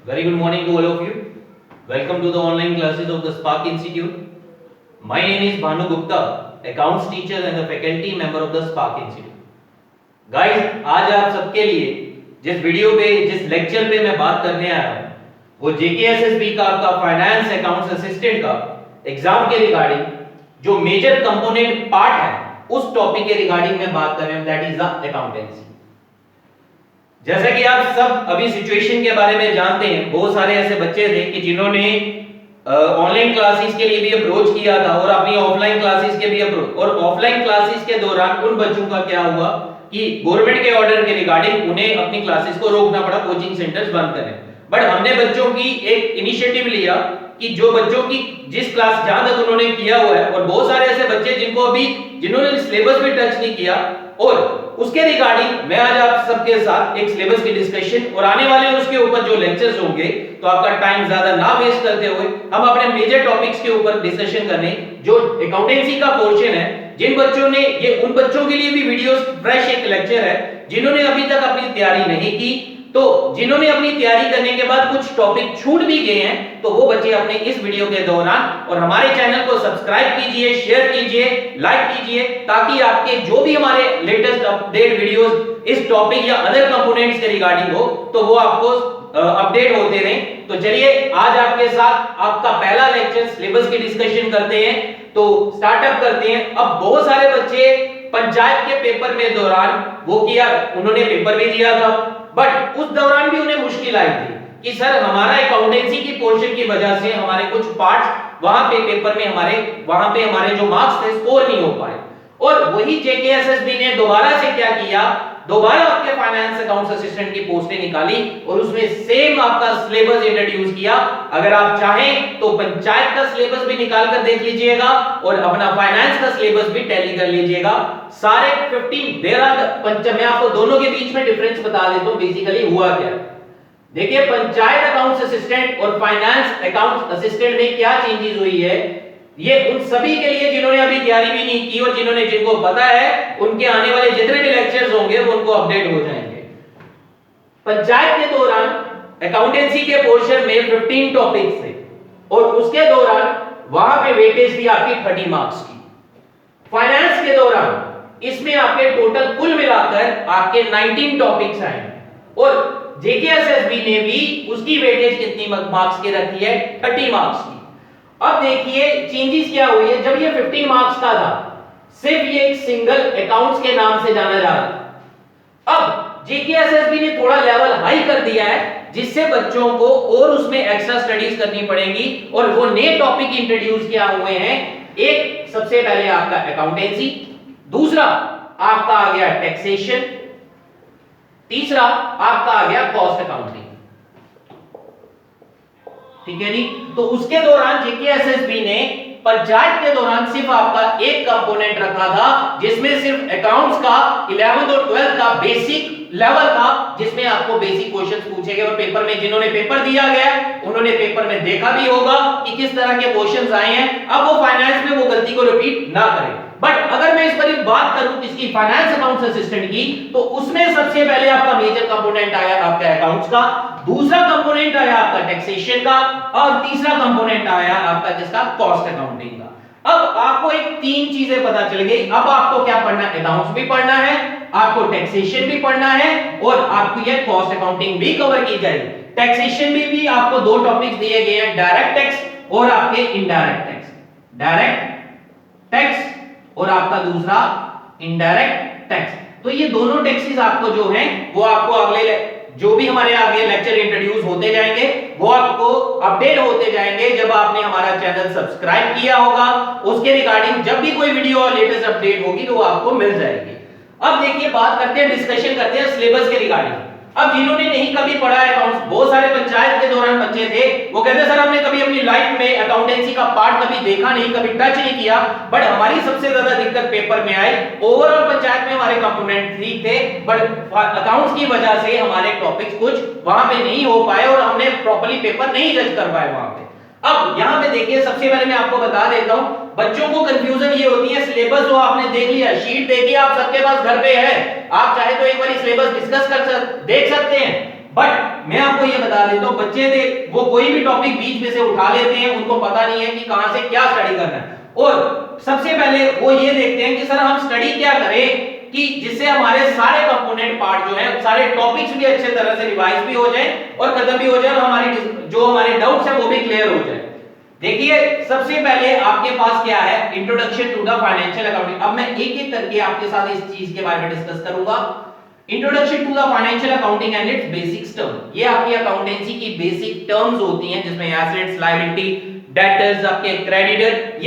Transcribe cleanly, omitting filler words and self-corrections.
Very good morning to all of you. Welcome to the online classes of the Spark Institute. My name is Bhanu Gupta, accounts teacher and the faculty member of the Spark Institute. Guys, आज आप सबके लिए जिस video पे जिस lecture पे मैं बात करने आया हूँ वो JKSSB का आपका फाइनेंस अकाउंट्स असिस्टेंट का एग्जाम के रिगार्डिंग जो मेजर कंपोनेंट पार्ट है उस टॉपिक के रिगार्डिंग मैं बात कर रहा हूँ, दैट इज द अकाउंटेंसी। जैसा कि आप सब अभी सिचुएशन के बारे में जानते हैं, बहुत सारे ऐसे बच्चे थे कि जिन्होंने ऑनलाइन क्लासेस के लिए भी अप्रोच किया था और अपनी ऑफलाइन क्लासेस के भी अप्रोच, और ऑफलाइन क्लासेस के दौरान उन बच्चों का क्या हुआ कि गवर्नमेंट के ऑर्डर के रिगार्डिंग उन्हें अपनी क्लासेस को रोकना पड़ा, कोचिंग सेंटर्स बंद करें। बट हमने बच्चों की एक इनिशिएटिव लिया कि जो बच्चों की जिस क्लास जहां तक उन्होंने किया हुआ है, और बहुत सारे ऐसे बच्चे जिनको अभी जिन्होंने सिलेबस पे टच नहीं किया, और उसके रिगार्डिंग मैं आज आप सबके साथ एक सिलेबस की डिस्कशन और आने वाले उसके ऊपर जो लेक्चर्स होंगे, तो आपका टाइम ज्यादा ना वेस्ट करते हुए हम अपने मेजर टॉपिक्स के ऊपर डिस्कशन करने जो अकाउंटेंसी का पोर्शन है। जिन बच्चों ने ये उन बच्चों के लिए भी वीडियोस फ्रेश एक लेक्चर है जिन्होंने अभी तक अपनी तैयारी नहीं की, तो जिन्होंने अपनी तैयारी करने के बाद कुछ टॉपिक छूट भी गए हैं, तो वो बच्चे अपने इस वीडियो के दौरान और हमारे चैनल को सब्सक्राइब कीजिए, शेयर कीजिए, लाइक कीजिए, ताकि आपके जो भी हमारे लेटेस्ट अपडेट वीडियोस इस टॉपिक या अदर कंपोनेंट्स के रिगार्डिंग हो तो वो आपको अपडेट होते रहें। तो चलिए आज आपके साथ आपका पहला लेक्चर सिलेबस की डिस्कशन करते हैं, तो स्टार्टअप करते हैं। अब बहुत सारे बच्चे पंचायत के पेपर में दौरान वो किया, उन्होंने पेपर भी दिया था, बट उस दौरान भी उन्हें मुश्किल आई थी कि सर हमारा अकाउंटेंसी की पोर्शन की वजह से हमारे कुछ पार्ट्स वहां पे पेपर में हमारे जो मार्क्स थे स्कोर नहीं हो पाए। और वही JKSSB ने दोबारा से क्या किया, दोबारा आपके फाइनेंस अकाउंट्स असिस्टेंट की पोस्टें निकाली और उसमें सेम आपका सिलेबस इंट्रोड्यूस किया। अगर आप चाहें तो पंचायत का सिलेबस भी निकाल कर देख लीजिएगा और अपना फाइनेंस का सिलेबस भी टैली कर लीजिएगा। सारे 15 मैं आपको दोनों के बीच में डिफरेंस बता देता हूं बेसिकली हुआ क्या। देखिए पंचायत अकाउंट्स असिस्टेंट और फाइनेंस अकाउंट्स असिस्टेंट में क्या चेंजेस हुई है, ये उन सभी के लिए जिन्होंने अभी तैयारी भी नहीं की और जिनको पता है उनके आने वाले जितने भी लेक्चर्स होंगे वो उनको अपडेट हो जाएंगे। पंचायत के दौरान अकाउंटेंसी के पोर्शन में 15 टॉपिक्स थे और उसके दौरान वहां पे वेटेज थी आपकी 30 मार्क्स की। फाइनेंस के दौरान इसमें आपके टोटल कुल मिलाकर आपके 19 टॉपिक्स आए और JKSSB ने भी उसकी वेटेज कितनी मार्क्स की रखी है, 30 मार्क्स की। अब देखिए चेंजेस क्या हुई है। जब ये 15 मार्क्स का था, सिर्फ ये एक सिंगल अकाउंट्स के नाम से जाना जा रहा था। अब JKSSB ने थोड़ा लेवल हाई कर दिया है जिससे बच्चों को और उसमें एक्स्ट्रा स्टडीज करनी पड़ेगी और वो नए टॉपिक इंट्रोड्यूस किया हुए हैं। एक सबसे पहले आपका अकाउंटेंसी, दूसरा आपका आ गया टैक्सेशन, तीसरा आपका आ गया कॉस्ट अकाउंटिंग। ठीक है जी। तो उसके दौरान JKSSB ने पंचायत के दौरान सिर्फ आपका एक कंपोनेंट रखा था जिसमें सिर्फ अकाउंट्स का 11th और 12th का बेसिक लेवल था, जिसमें आपको बेसिक क्वेश्चंस पूछे गए और पेपर में जिन्होंने पेपर दिया गया उन्होंने पेपर में देखा भी होगा कि किस तरह के क्वेश्चंस आए हैं। अब वो फाइनेंस में वो गलती को रिपीट ना करें। बट अगर मैं इस पर बात करूं किसकी, फाइनेंस अकाउंट्स असिस्टेंट की, तो उसमें सबसे पहले आपका मेजर कंपोनेंट आया आपका अकाउंट्स का, दूसरा कंपोनेंट आया आपका टैक्सेशन का और तीसरा कंपोनेंट आया आपका किसका, कॉस्ट अकाउंटिंग का। अब आपको एक तीन चीजें पता चल गई। अब आपको क्या पढ़ना है, अकाउंट्स भी पढ़ना है, आपको टैक्सेशन भी पढ़ना है और आपको ये कॉस्ट अकाउंटिंग भी कवर की जाएगी। टैक्सेशन में भी आपको दो टॉपिक्स दिए गए हैं, डायरेक्ट टैक्स और आपके इनडायरेक्ट टैक्स। डायरेक्ट टैक्स और आपका दूसरा इनडायरेक्ट टैक्स। तो ये दोनों टैक्सेस आपको जो हैं वो आपको अगले जो भी हमारे आगे लेक्चर इंट्रोड्यूस होते जाएंगे वो आपको अपडेट होते जाएंगे जब आपने हमारा चैनल सब्सक्राइब किया होगा। उसके रिगार्डिंग जब भी कोई वीडियो और लेटेस्ट अपडेट होगी तो वो आपको मिल जाएगी। अब देखिए बात करते हैं, डिस्कशन करते हैं सिलेबस के रिगार्डिंग। अब जिन्होंने नहीं कभी पढ़ा है अकाउंट्स, बहुत सारे पंचायत के दौरान बच्चे थे वो कहते सर हमने कभी अपनी लाइफ में अकाउंटेंसी का पार्ट कभी देखा नहीं, कभी टच नहीं किया, बट हमारी सबसे ज्यादा दिक्कत पेपर में आई। ओवरऑल पंचायत में हमारे कंपोनेंट ठीक थे बट अकाउंट्स की वजह से हमारे टॉपिक्स कुछ वहां पे नहीं हो पाए और हमने प्रॉपर्ली पेपर नहीं जज कर पाए वहां पे। अब यहां पे देखिए सबसे पहले मैं आपको बता देता हूं, बच्चों को कंफ्यूजन ये होती है, सिलेबस तो आपने देख लिया, शीट देखी आप सबके पास घर पे है, आप चाहे तो एक बार सिलेबस डिस्कस कर देख सकते हैं, बट मैं आपको ये बता देता हूं, बच्चे थे वो कोई भी टॉपिक बीच में से उठा लेते हैं, उनको पता नहीं है कि कहां से क्या स्टडी करना है, और सबसे पहले वो ये देखते हैं कि सर हम स्टडी क्या करें कि जिससे हमारे सारे कंपोनेंट पार्ट जो है, सारे टॉपिक्स भी अच्छे तरह से रिवाइज भी हो जाए और खत्म भी हो जाए, और हमारी जो हमारे डाउट्स है वो भी क्लियर हो जाए। देखिए सबसे पहले आपके पास क्या है, introduction to the financial accounting. अब मैं एक एक करके आपके साथ इस चीज के बारे में डिस्कस करूंगा। Introduction to the financial accounting and its basics term, ये आपकी अकाउंटेंसी की बेसिक टर्म्स होती हैं जिसमें एसेट्स, लायबिलिटी, डेटर्स, आपके क्रेडिटर,